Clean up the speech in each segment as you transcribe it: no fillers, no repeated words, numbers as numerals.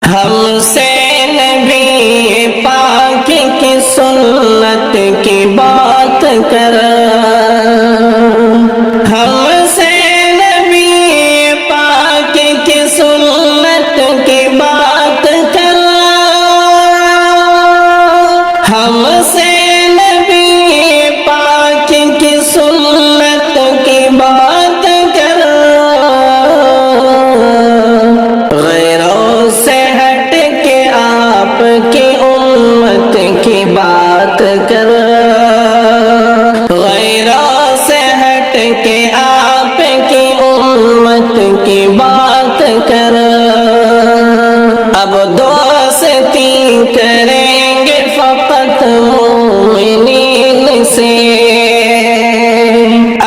ہم سے نبی پاک کی سنت کی بات کر، ہم سے نبی پاک کی سنت کی بات کر، ہم سے نبی پاک کی سنت کی بات کر، غیروں سے ہٹ کے آپ کی امت کی بات کر، غیروں سے ہٹ کے آپ کی امت کی بات کر، اب دوستی کریں گے فقط مومنین سے،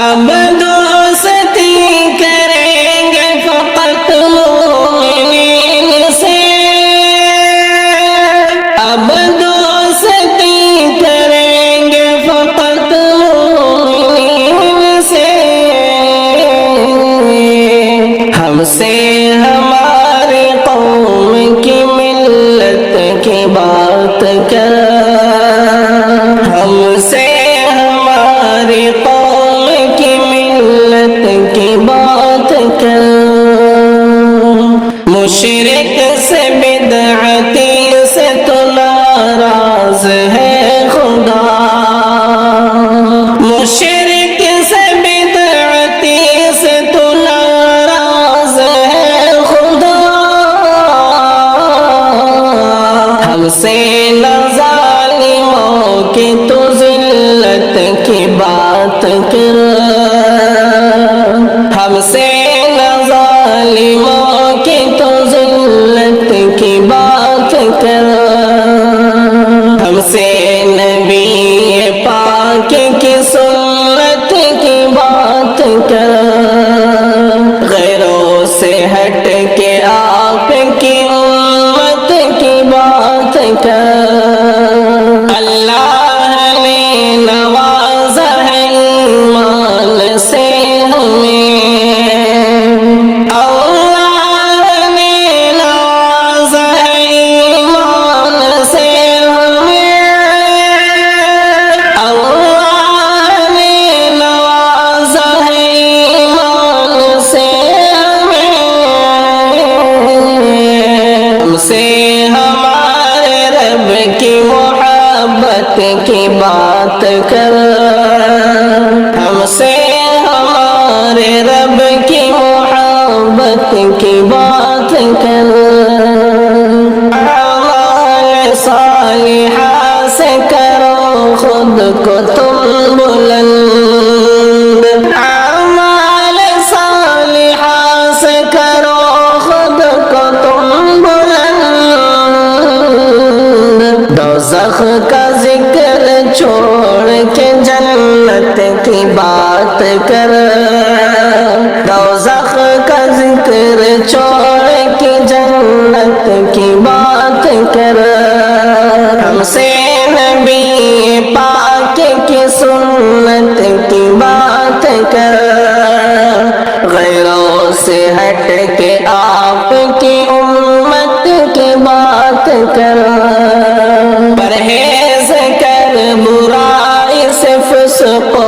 اب دوستی کریں گے فقط مومنین سے، اب دوستی کریں گے فقط مومنین سے، ہم سے ہماری قوم کی ملت کی بات کر، ہم سے ہماری قوم کی ملت کی بات کر، مشرک سے بدعتی سے تو ناراض ہے خدا، مشرک سے بدعتی سے تو ناراض ہے خدا، ہم سے نہ ظالموں کی تو ذلت کی بات کر، ہم سے نہ ظالموں کی تو ذلت کی بات کر، ہم سے نبی پاک کی سنت کی بات کر، غیروں سے ہٹ کے آپ کی امت کی بات کر، اللہ نے نوازا ہے ایمان سے ہمیں، اللہ نے نوازا ہے ایمان سے ہمیں، اللہ نے نوازا ہے ایمان سے ہمیں، ہم سے ہمارے رب کی محبت کی بات کر، ہم سے ہمارے رب کی محبت کی بات کر، اعمال صالحہ سے کرو خود کو تم بلند، اعمال صالحہ سے کرو خود کو تم بلند، دوزخ کا ذکر چھوڑ کے جنت کی بات کر، دوزخ کا ذکر چھوڑ کے جنت کی بات کر، ہم سے نبی پاک کی سنت کی بات کر، غیروں سے ہٹ کے آپ کی امت کی بات کر، پرہیز کر برائی سے فسق و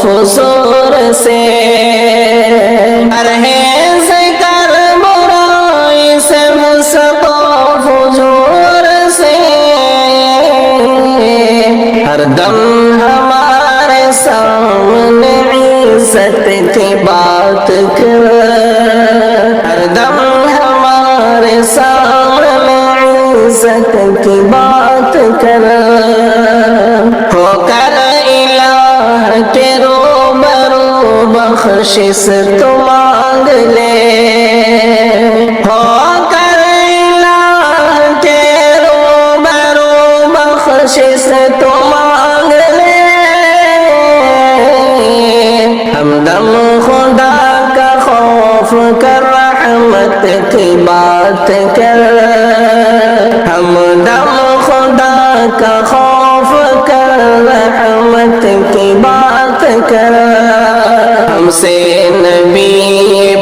فجور سے، پرہیز کر برائی سے فسق و فجور سے، ہر دم ہمارے سامنے عزت کی بات کر، ہر دم ہمارے سامنے عزت کی بات کر، ہو کر الہ کے روبرو بخشش تو مانگ لے، ہو کر الہ کے روبرو بخشش تو مانگ لے، ہمدم خدا کا خوف کر رحمت کی بات کر، ہمدم خدا کا خوف کر رحمت کی بات کر، ہم سے نبی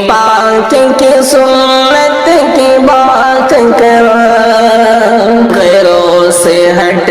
پاک کی سنت کی بات کر، سے ہٹ